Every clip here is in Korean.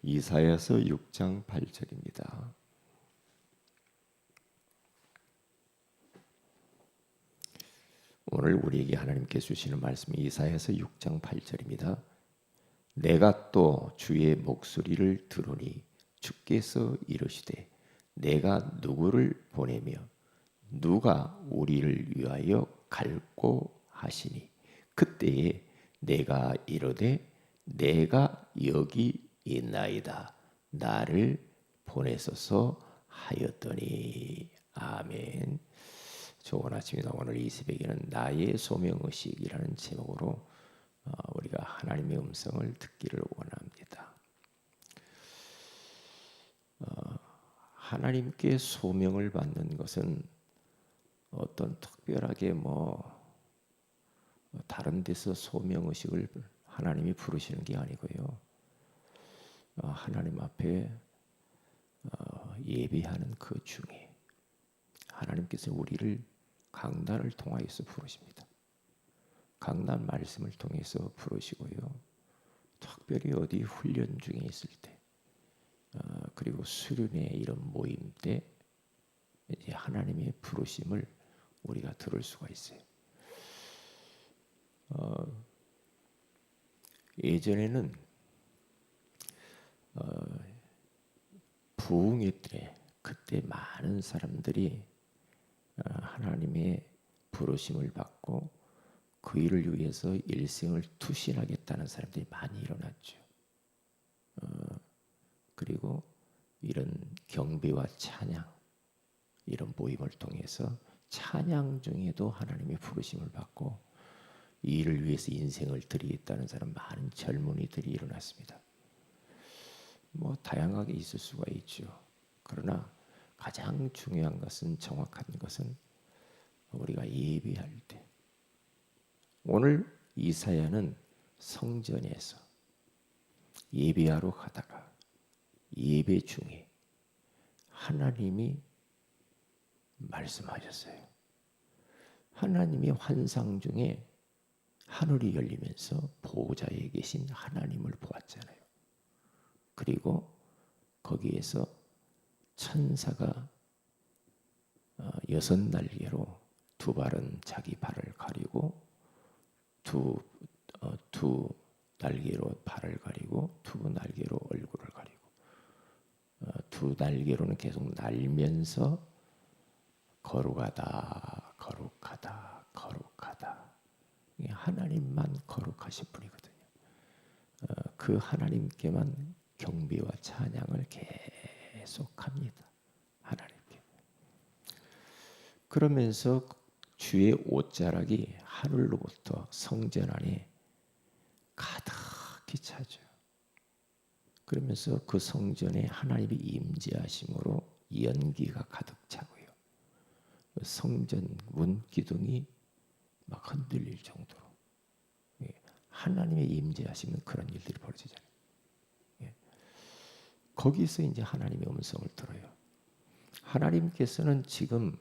이사야서 6장 8절입니다. 오늘 우리에게 하나님께서 주시는 말씀이 이사야서 6장 8절입니다. 내가 또 주의 목소리를 들으니 주께서 이르시되 내가 누구를 보내며 누가 우리를 위하여 갈고 하시니 그때에 내가 이르되 내가 여기 있나이다 나를 보내소서 하였더니. 아멘. 좋은 아침이다. 오늘 이 새벽에는 나의 소명의식이라는 제목으로 우리가 하나님의 음성을 듣기를 원합니다. 하나님께 소명을 받는 것은 어떤 특별하게 다른 데서 소명의식을 하나님이 부르시는 게 아니고요. 하나님 앞에 예배하는 그 중에 하나님께서 우리를 강단을 통하여서 부르십니다. 강단 말씀을 통해서 부르시고요. 특별히 어디 훈련 중에 있을 때, 그리고 수련회 이런 모임 때 이제 하나님의 부르심을 우리가 들을 수가 있어요. 예전에는 부흥회 때 그때 많은 사람들이 하나님의 부르심을 받고 그 일을 위해서 일생을 투신하겠다는 사람들이 많이 일어났죠. 그리고 이런 경배와 찬양 이런 모임을 통해서 찬양 중에도 하나님의 부르심을 받고 이 일을 위해서 인생을 드리겠다는 사람 많은 젊은이들이 일어났습니다. 다양하게 있을 수가 있죠. 그러나 가장 중요한 것은 정확한 것은 우리가 예배할 때 오늘 이사야는 성전에서 예배하러 가다가 예배 중에 하나님이 말씀하셨어요. 하나님의 환상 중에 하늘이 열리면서 보호자에 계신 하나님을 보았잖아요. 그리고 거기에서 천사가 6날개로 두 발은 자기 발을 가리고 두 날개로 발을 가리고 두 날개로 얼굴을 가리고 두 날개로는 계속 날면서 거룩하다 거룩하다 거룩하다. 하나님만 거룩하신 분이거든요. 그 하나님께만 경배와 찬양을 계속합니다. 하나님께. 그러면서 주의 옷자락이 하늘로부터 성전 안에 가득히 차죠. 그러면서 그 성전에 하나님이 임재하심으로 연기가 가득 차고요. 성전 문 기둥이 막 흔들릴 정도로 하나님의 임재하시면 그런 일들이 벌어지잖아요. 거기서 이제 하나님의 음성을 들어요. 하나님께서는 지금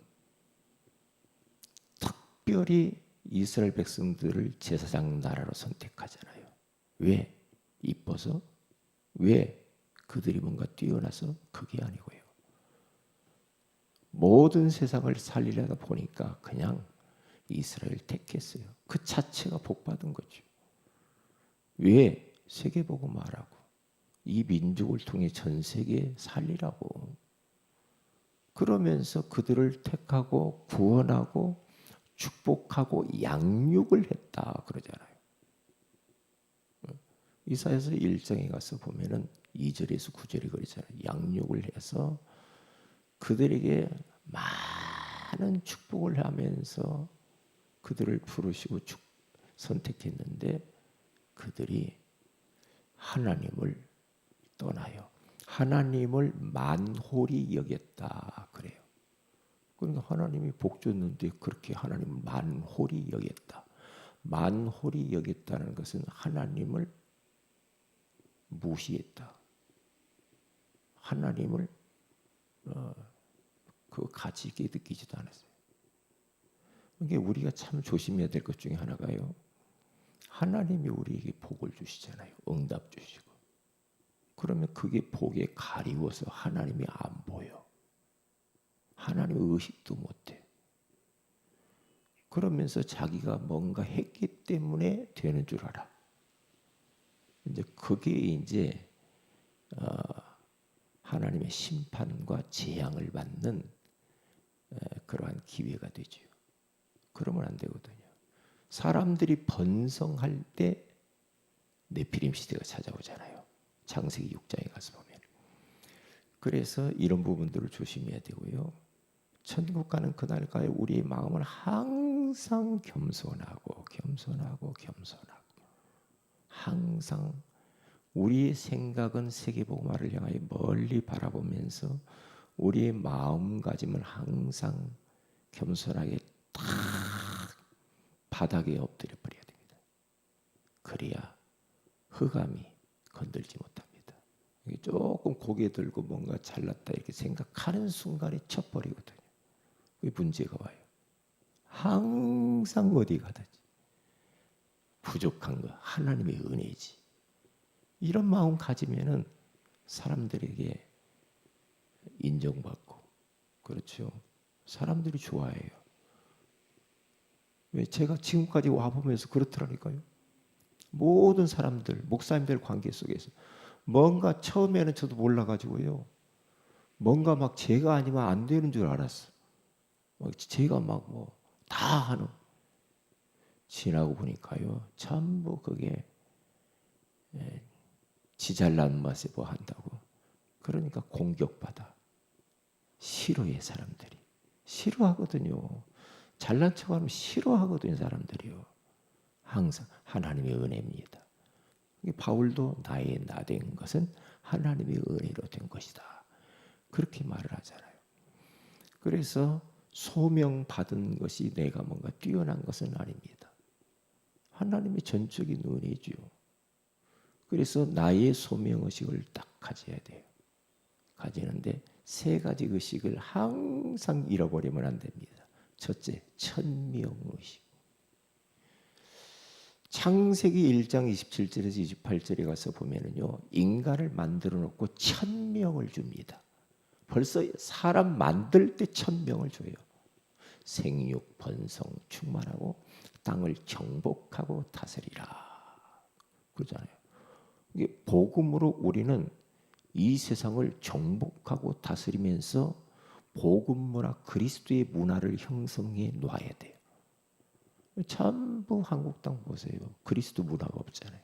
특별히 이스라엘 백성들을 제사장 나라로 선택하잖아요. 왜? 이뻐서? 왜? 그들이 뭔가 뛰어나서? 그게 아니고요. 모든 세상을 살리려다 보니까 그냥 이스라엘 택했어요. 그 자체가 복받은 거죠. 왜? 세계복음화라고. 이 민족을 통해 전 세계에 살리라고. 그러면서 그들을 택하고 구원하고 축복하고 양육을 했다 그러잖아요. 이사야서 1장에 가서 보면은 2절에서 9절이 그러잖아요. 양육을 해서 그들에게 많은 축복을 하면서 그들을 부르시고 선택했는데 그들이 하나님을 떠나요. 하나님을 만홀히 여겼다 그래요. 그러니까 하나님이 복 줬는데 그렇게 하나님을 만홀히 여겼다. 만홀히 여겼다는 것은 하나님을 무시했다. 하나님을 그 가치 있게 느끼지도 않았어요. 이게 우리가 참 조심해야 될 것 중에 하나가요. 하나님이 우리에게 복을 주시잖아요. 응답 주시고. 그러면 그게 보기에 가리워서 하나님이 안 보여. 하나님의 의식도 못해. 그러면서 자기가 뭔가 했기 때문에 되는 줄 알아. 이제 그게 이제 하나님의 심판과 재앙을 받는 그러한 기회가 되죠. 그러면 안 되거든요. 사람들이 번성할 때 네피림 시대가 찾아오잖아요. 창세기 6장에 가서 보면. 그래서 이런 부분들을 조심해야 되고요. 천국 가는 그날까지 우리의 마음은 항상 겸손하고 항상 우리의 생각은 세계복음화를 향하여 멀리 바라보면서 우리의 마음가짐은 항상 겸손하게 딱 바닥에 엎드려 버려야 됩니다. 그래야 흑암이 건들지 못합니다. 조금 고개 들고 뭔가 잘났다 이렇게 생각하는 순간에 쳐버리거든요. 그게 문제가 와요. 항상 어디 가든지 부족한 거 하나님의 은혜지. 이런 마음 가지면은 사람들에게 인정받고 그렇죠. 사람들이 좋아해요. 왜 제가 지금까지 와보면서 그렇더라니까요. 모든 사람들, 목사님들 관계 속에서 뭔가 처음에는 저도 몰라가지고요. 뭔가 막 제가 아니면 안 되는 줄 알았어. 제가 막 뭐 다 하는. 지나고 보니까요. 전부 그게 지 잘난 맛에 뭐 한다고. 그러니까 공격받아. 싫어해 사람들이. 싫어하거든요. 잘난 척하면 싫어하거든요 사람들이요. 항상 하나님의 은혜입니다. 바울도 나의 나 된 것은 하나님의 은혜로 된 것이다. 그렇게 말을 하잖아요. 그래서 소명받은 것이 내가 뭔가 뛰어난 것은 아닙니다. 하나님의 전적인 은혜지요. 그래서 나의 소명의식을 딱 가져야 돼요. 가지는데 세 가지 의식을 항상 잃어버리면 안 됩니다. 첫째, 천명의식. 창세기 1장 27절에서 28절에 가서 보면은요, 인간을 만들어 놓고 천명을 줍니다. 벌써 사람 만들 때 천명을 줘요. 생육, 번성, 충만하고 땅을 정복하고 다스리라. 그러잖아요. 이게 복음으로 우리는 이 세상을 정복하고 다스리면서 복음 문화, 그리스도의 문화를 형성해 놔야 돼요. 전부 한국 땅 보세요. 그리스도 문화가 없잖아요.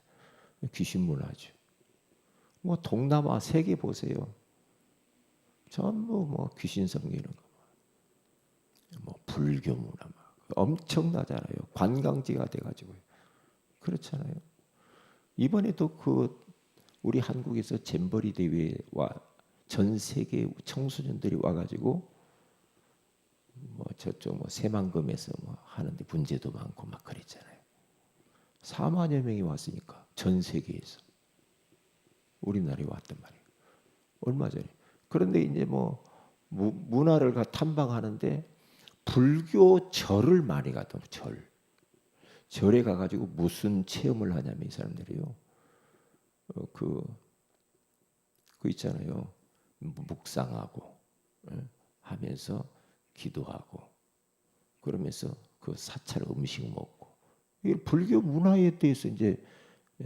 귀신 문화죠. 뭐 동남아 세계 보세요. 전부 뭐 귀신 섬기는 거, 뭐 불교 문화 막 엄청나잖아요. 관광지가 돼가지고요. 그렇잖아요. 이번에도 그 우리 한국에서 잼버리 대회와 전 세계 청소년들이 와가지고 뭐 저쪽 뭐 새만금에서 뭐 하는데 문제도 많고 막 그랬잖아요. 4만여 명이 왔으니까 전 세계에서 우리나라에 왔단 말이에요. 얼마 전에. 그런데 이제 뭐 문화를 탐방하는데 불교 절을 많이 가더라고요. 절에 가가지고 무슨 체험을 하냐면 이 사람들이요. 그 있잖아요. 묵상하고 하면서 기도하고 그러면서 그 사찰 음식 먹고 이 불교 문화에 대해서 이제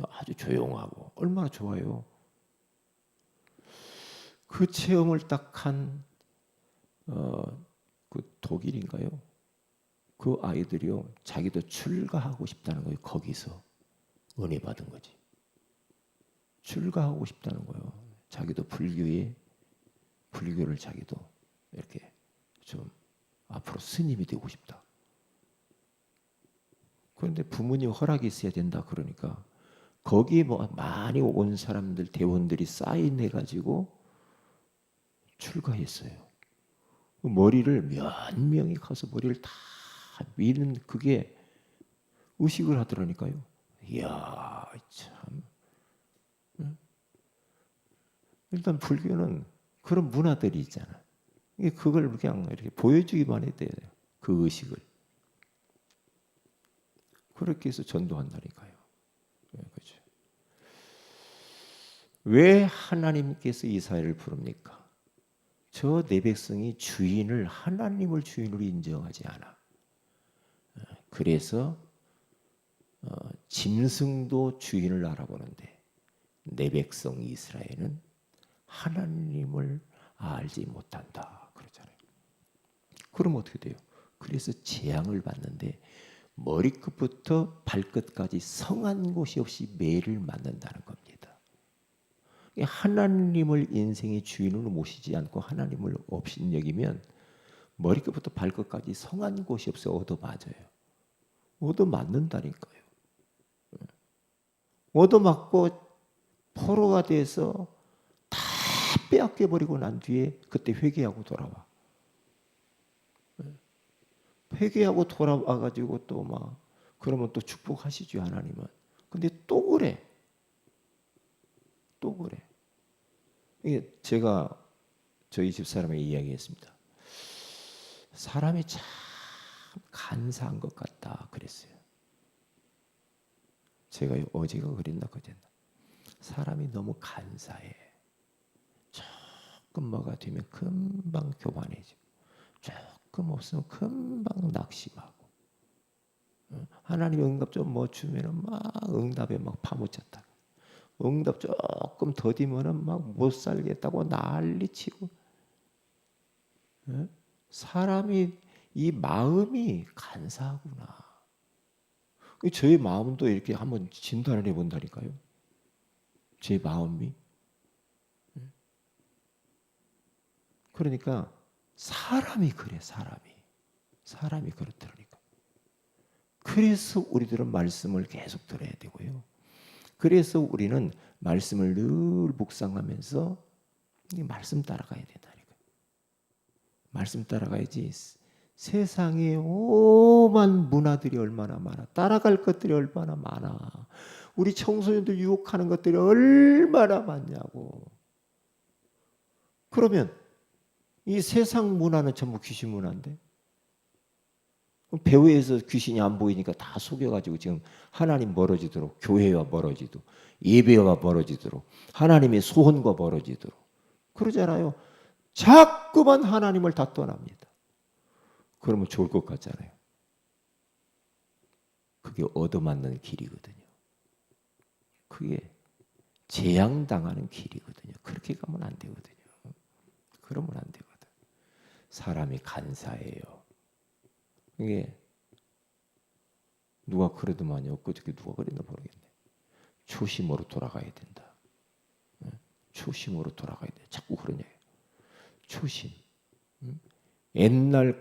아주 조용하고 얼마나 좋아요. 그 체험을 딱 한 그 독일인가요? 그 아이들이요 자기도 출가하고 싶다는 거예요. 거기서 은혜 받은 거지. 출가하고 싶다는 거예요. 자기도 불교를 자기도 이렇게 좀 앞으로 스님이 되고 싶다. 그런데 부모님 허락이 있어야 된다 그러니까 거기에 뭐 많이 온 사람들 대원들이 사인해 가지고 출가했어요. 머리를 몇 명이 가서 머리를 다 미는 그게 의식을 하더라니까요. 이야 참. 일단 불교는 그런 문화들이 있잖아. 그걸 그냥 이렇게 보여주기만 해야 돼요. 그 의식을. 그렇게 해서 전도한다니까요. 그렇죠. 왜 하나님께서 이스라엘을 부릅니까? 저 내 백성이 주인을 하나님을 주인으로 인정하지 않아. 그래서 짐승도 주인을 알아보는데 내 백성 이스라엘은 하나님을 알지 못한다 그러잖아요. 그럼 어떻게 돼요? 그래서 재앙을 받는데 머리끝부터 발끝까지 성한 곳이 없이 매를 맞는다는 겁니다. 하나님을 인생의 주인으로 모시지 않고 하나님을 업신여기면 머리끝부터 발끝까지 성한 곳이 없어 얻어맞아요. 얻어맞는다니까요. 얻어맞고 포로가 돼서 다 빼앗겨버리고 난 뒤에 그때 회개하고 돌아와. 회개하고 돌아와가지고 또 막 그러면 또 축복하시죠 하나님은. 근데 또 그래. 또 그래. 이게 제가 저희 집 사람에게 이야기했습니다. 사람이 참 간사한 것 같다 그랬어요. 제가 어제가 그랬나 그랬나. 사람이 너무 간사해. 조금 뭐가 되면 금방 교만해지고 조금 없으면 금방 낙심하고 하나님이 응답 좀 뭐 주면은 막 응답에 막 파묻혔다. 응답 조금 더디면은 막 못 살겠다고 난리치고. 사람이 이 마음이 간사하구나. 저의 마음도 이렇게 한번 진단을 해본다니까요. 제 마음이. 그러니까 사람이 그래. 사람이 그렇더라니까. 그래서 우리들은 말씀을 계속 들어야 되고요. 그래서 우리는 말씀을 늘 묵상하면서 말씀 따라가야 된다니까. 말씀 따라가야지. 세상에 오만 문화들이 얼마나 많아. 따라갈 것들이 얼마나 많아. 우리 청소년들 유혹하는 것들이 얼마나 많냐고. 그러면 이 세상 문화는 전부 귀신 문화인데 배후에서 귀신이 안 보이니까 다 속여가지고 지금 하나님 멀어지도록 교회와 멀어지도록 예배와 멀어지도록 하나님의 소원과 멀어지도록 그러잖아요. 자꾸만 하나님을 다 떠납니다. 그러면 좋을 것 같잖아요. 그게 얻어맞는 길이거든요. 그게 재앙당하는 길이거든요. 그렇게 가면 안 되거든요. 그러면 안 되거든. 사람이 간사해요. 이게 누가 그러더만요. 엊그저께 누가 그랬나 모르겠네. 초심으로 돌아가야 된다. 초심으로 돌아가야 돼. 자꾸 그러냐. 초심. 옛날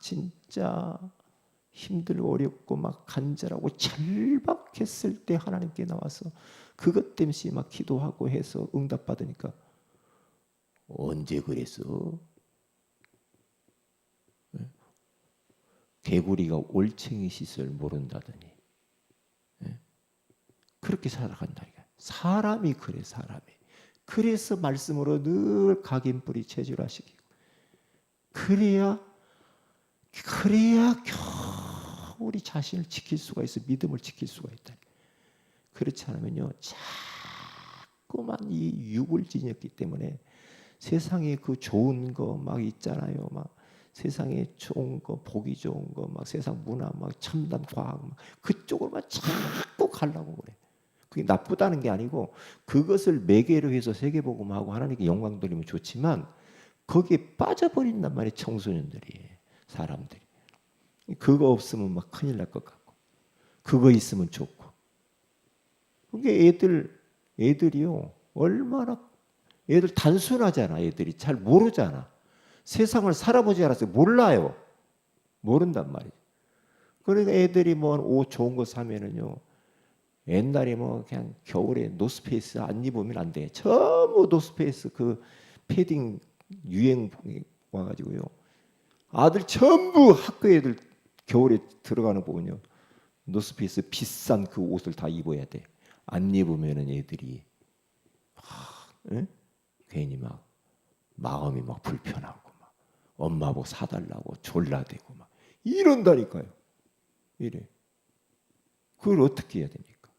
진짜 힘들고 어렵고 막 간절하고 절박했을 때 하나님께 나와서 그것 때문에 막 기도하고 해서 응답받으니까 언제 그랬어? 개구리가 올챙이 씻을 모른다더니 그렇게 살아간다니까. 사람이 그래 사람이. 그래서 말씀으로 늘 각인뿌리 체질화시키고 그래야 겨우 우리 자신을 지킬 수가 있어. 믿음을 지킬 수가 있다. 그렇지 않으면요 자꾸만 이 육을 지녔기 때문에 세상에 그 좋은 거 막 있잖아요. 막 세상에 좋은 거, 보기 좋은 거, 막 세상 문화, 막 첨단 과학, 막 그쪽으로만 자꾸 가려고 그래. 그게 나쁘다는 게 아니고 그것을 매개로 해서 세계복음하고 하나님께 영광 돌리면 좋지만 거기에 빠져버린단 말이에요. 청소년들이, 사람들이. 그거 없으면 막 큰일 날 것 같고 그거 있으면 좋고. 그게 애들이요 얼마나 애들 단순하잖아. 애들이 잘 모르잖아. 세상을 살아보지 않았어요. 몰라요. 모른단 말이에요. 그러니까 애들이 뭐 옷 좋은 거 사면은요. 옛날에 뭐 그냥 겨울에 노스페이스 안 입으면 안 돼. 전부 노스페이스 그 패딩 유행 와가지고요. 아들 전부 학교 애들 겨울에 들어가는 거 보면요. 노스페이스 비싼 그 옷을 다 입어야 돼. 안 입으면은 애들이 괜히 막 마음이 막 불편하고 막 엄마 보고 사달라고 졸라대고 막 이런다니까요. 이래. 그걸 어떻게 해야 됩니까?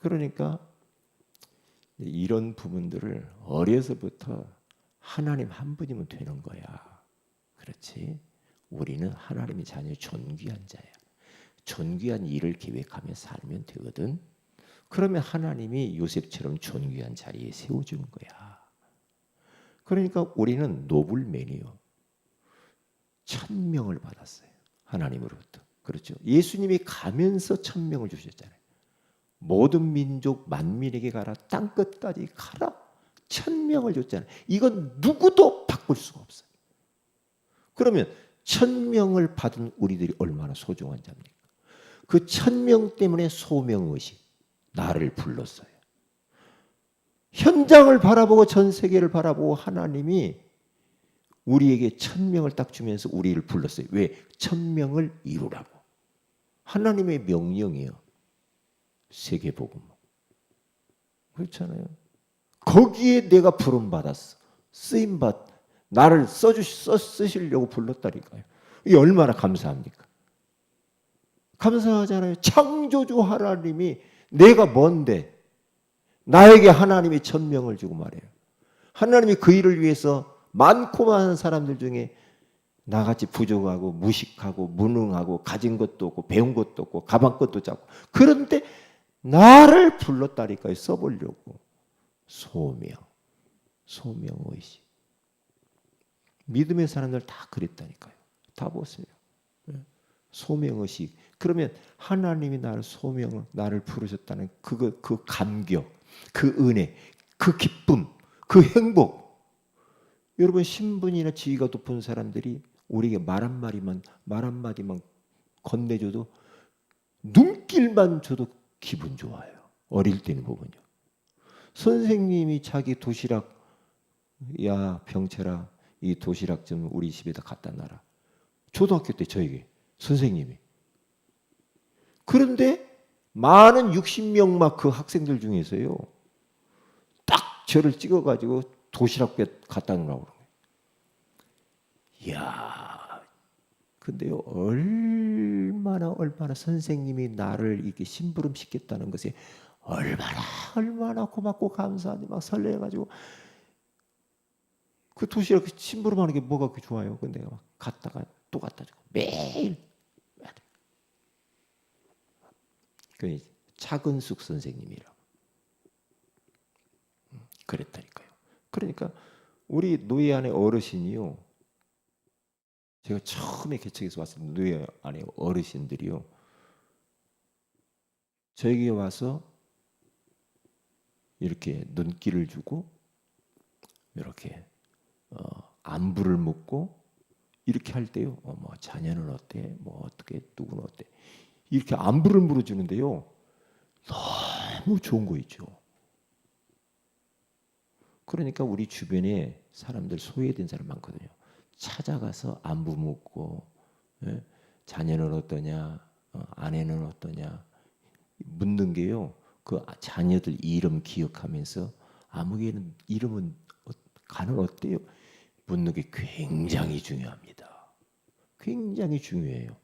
그러니까 이런 부분들을 어려서부터 하나님 한 분이면 되는 거야. 그렇지? 우리는 하나님의 자녀 존귀한 자야. 존귀한 일을 계획하며 살면 되거든. 그러면 하나님이 요셉처럼 존귀한 자리에 세워주는 거야. 그러니까 우리는 노블맨이요. 천명을 받았어요. 하나님으로부터. 그렇죠? 예수님이 가면서 천명을 주셨잖아요. 모든 민족 만민에게 가라. 땅끝까지 가라. 천명을 줬잖아요. 이건 누구도 바꿀 수가 없어요. 그러면 천명을 받은 우리들이 얼마나 소중한 자입니까? 그 천명 때문에 소명의식 나를 불렀어요. 현장을 바라보고 전 세계를 바라보고 하나님이 우리에게 천명을 딱 주면서 우리를 불렀어요. 왜? 천명을 이루라고. 하나님의 명령이에요. 세계복음. 그렇잖아요. 거기에 내가 부름받았어. 쓰임받 나를 쓰시려고 불렀다니까요. 이게 얼마나 감사합니까? 감사하잖아요. 창조주 하나님이 내가 뭔데 나에게 하나님이 천명을 주고 말해요. 하나님이 그 일을 위해서 많고 많은 사람들 중에 나같이 부족하고 무식하고 무능하고 가진 것도 없고 배운 것도 없고 가방 것도 작고 그런데 나를 불렀다니까요. 써보려고. 소명의식. 믿음의 사람들 다 그랬다니까요. 다 보세요. 소명의식. 그러면 하나님이 나를 부르셨다는 그 감격, 그 은혜, 그 기쁨, 그 행복. 여러분 신분이나 지위가 높은 사람들이 우리에게 말 한마디만 건네줘도 눈길만 줘도 기분 좋아요. 어릴 때는 보면요. 선생님이 자기 도시락 야 병철아 이 도시락 좀 우리 집에다 갖다 놔라. 초등학교 때 저에게 선생님이. 그런데 많은 60명 막 그 학생들 중에서요. 딱 저를 찍어가지고 도시락에 갖다 놓으라고 그러는 거예요. 이야, 근데요 얼마나 선생님이 나를 이렇게 심부름 시켰다는 것에 얼마나 고맙고 감사하니 막 설레가지고 그 도시락 심부름하는 게 뭐가 그렇게 좋아요? 근데 내가 막 갔다가 또 갖다 주고 매일. 그 차근숙 선생님이라고 그랬다니까요. 그러니까 우리 노예 안에 어르신이요. 제가 처음에 개척해서 왔을 때 노예 안에 어르신들이요. 저에게 와서 이렇게 눈길을 주고 이렇게 안부를 묻고 이렇게 할 때요. 뭐 자녀는 어때? 뭐 어떻게 누구는 어때? 이렇게 안부를 물어주는데요. 너무 좋은 거 있죠. 그러니까 우리 주변에 사람들 소외된 사람 많거든요. 찾아가서 안부 묻고 자녀는 어떠냐? 아내는 어떠냐? 묻는 게요. 그 자녀들 이름 기억하면서 아무개는 이름은 간은 어때요? 묻는 게 굉장히 중요합니다. 굉장히 중요해요.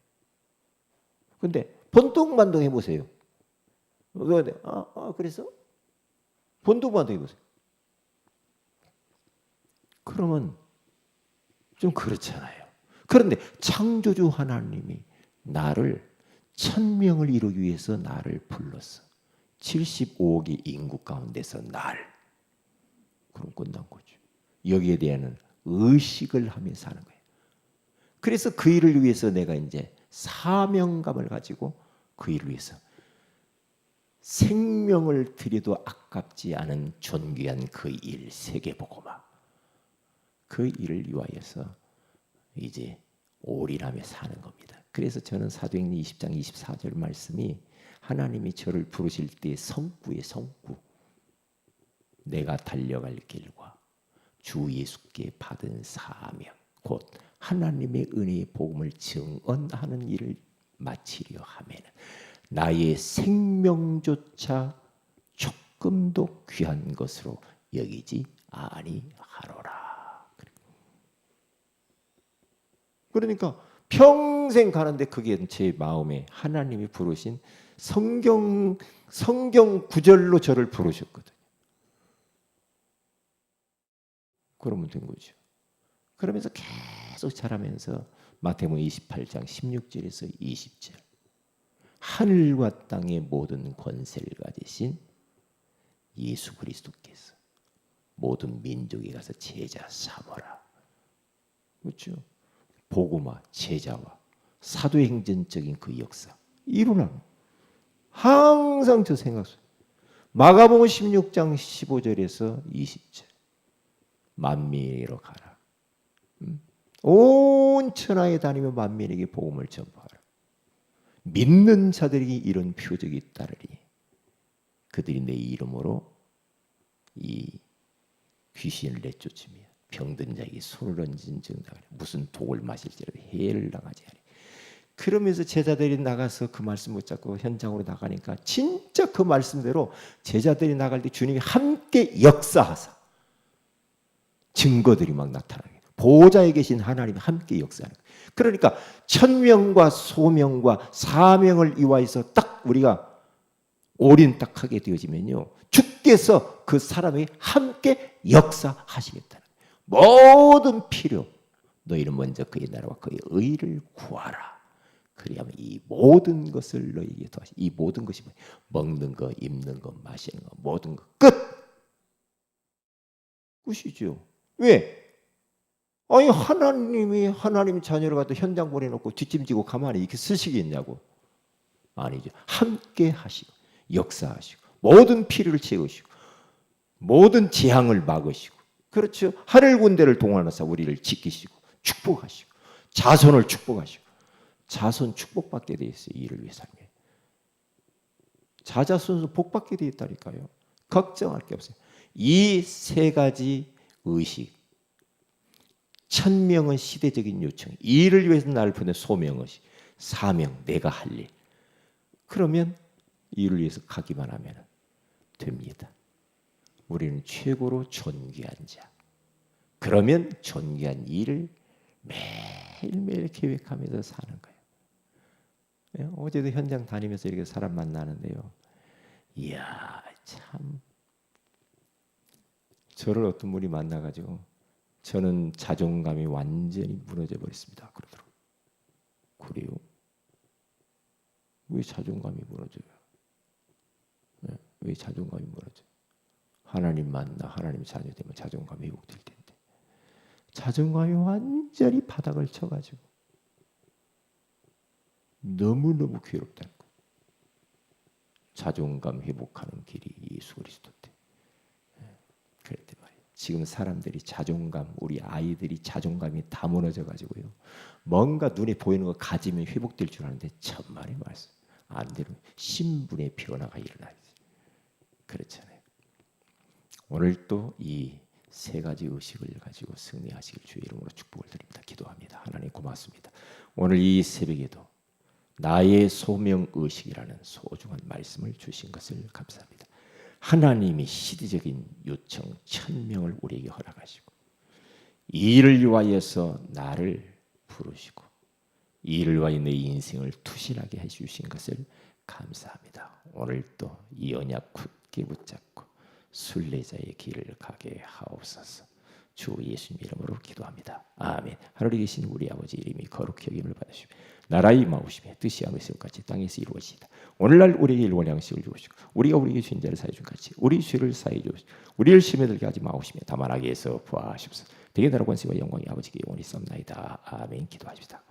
근데 번동반동 해보세요. 그래서 번동반동 해보세요. 그러면 좀 그렇잖아요. 그런데 창조주 하나님이 나를 천명을 이루기 위해서 나를 불렀어. 75억의 인구 가운데서 그럼 끝난 거죠. 여기에 대한 의식을 하며 사는 거예요. 그래서 그 일을 위해서 내가 이제 사명감을 가지고 그 일을 위해서 생명을 드려도 아깝지 않은 존귀한 그 일, 세계복음화. 그 일을 위하여서 이제 올인하며 사는 겁니다. 그래서 저는 사도행전 20장 24절 말씀이 하나님이 저를 부르실 때 성구의 성구. 내가 달려갈 길과 주 예수께 받은 사명 곧 하나님의 은혜의 복음을 증언하는 일을 마치려 하면 나의 생명조차 조금도 귀한 것으로 여기지 아니하노라. 그러니까 평생 가는데 그게 제 마음에 하나님이 부르신 성경 구절로 저를 부르셨거든요. 그러면 된 거죠. 그러면서 계속 자라면서 마태복음 28장 16절에서 20절 하늘과 땅의 모든 권세를 가지신 예수 그리스도께서 모든 민족에 가서 제자 삼으라. 그렇죠? 복음화, 제자와 사도행전적인 그 역사 일어나는 항상 저 생각 속에 마가복음 16장 15절에서 20절 만민에게로 가라. 온 천하에 다니며 만민에게 복음을 전파하라. 믿는 자들에게 이런 표적이 따르리. 그들이 내 이름으로 이 귀신을 내쫓으며 병든 자에게 손을 얹은 증상을 무슨 독을 마실지라도 해를 당하지 아니. 그러면서 제자들이 나가서 그 말씀 붙잡고 현장으로 나가니까 진짜 그 말씀대로 제자들이 나갈 때 주님이 함께 역사하사 증거들이 막 나타나게 보호자에 계신 하나님이 함께 역사하는 거예요. 그러니까 천명과 소명과 사명을 이와해서 딱 우리가 올인 딱 하게 되어지면요 주께서 그 사람이 함께 역사하시겠다는 거예요. 모든 필요 너희는 먼저 그의 나라와 그의 의를 구하라. 그리하면 이 모든 것을 너희에게 더하시. 이 모든 것이 먹는 거, 입는 거, 마시는 거, 모든 거 끝. 끝이죠. 왜? 아니 하나님이 하나님 자녀를 갖다 현장 보내놓고 뒷짐지고 가만히 이렇게 쓰시겠냐고. 아니죠. 함께 하시고 역사하시고 모든 필요를 채우시고 모든 재앙을 막으시고 그렇죠. 하늘 군대를 동원해서 우리를 지키시고 축복하시고 자손을 축복하시고 자손 축복받게 돼 있어요. 이를 위해 살면 자자손손 복받게 돼 있다니까요. 걱정할 게 없어요. 이 세 가지 의식 천명은 시대적인 요청 이를 위해서 나를 보낸 소명의식 사명 내가 할 일 그러면 이를 위해서 가기만 하면 됩니다. 우리는 최고로 존귀한 자 그러면 존귀한 일을 매일매일 계획하면서 사는 거예요. 어제도 현장 다니면서 이렇게 사람 만나는데요. 이야 참 저를 어떤 분이 만나가지고 저는 자존감이 완전히 무너져 버렸습니다. 그러더라고요. 그래요? 왜 자존감이 무너져요? 왜 자존감이 무너져요? 하나님 만나 하나님 자녀 되면 자존감이 회복될 텐데 자존감이 완전히 바닥을 쳐가지고 너무너무 괴롭다는 거예요. 자존감 회복하는 길이 예수 그리스도인데 그랬단 말이에요. 지금 사람들이 자존감 우리 아이들이 자존감이 다 무너져 가지고요. 뭔가 눈에 보이는 거 가지면 회복될 줄 아는데 천만의 말씀 안 되면 신분의 변화가 일어나요. 그렇잖아요. 오늘 또 이 세 가지 의식을 가지고 승리하시길 주의 이름으로 축복을 드립니다. 기도합니다. 하나님 고맙습니다. 오늘 이 새벽에도 나의 소명의식이라는 소중한 말씀을 주신 것을 감사합니다. 하나님이 시대적인 요청 천명을 우리에게 허락하시고 이 일을 위하여서 나를 부르시고 이 일을 위하여 내 인생을 투신하게 해주신 것을 감사합니다. 오늘 또 이 언약 굳게 붙잡고 순례자의 길을 가게 하옵소서. 주 예수님 이름으로 기도합니다. 아멘. 하늘에 계신 우리 아버지 이름이 거룩히 여김을 받으시고 나라의 임하오시며 뜻이 하늘에서 같이 땅에서 이루어지이다. 오늘날 우리에게 일원 양식을 주시고 우리가 우리에게 죄인 자를 사해 준 같이 우리 죄를 사해 주시고 우리를 시험에 들게 하지 마옵시며 다만 악에서 구하옵소서. 대개 나라 권세와 영광이 아버지께 영원히 썸나이다. 아멘. 기도하십시다.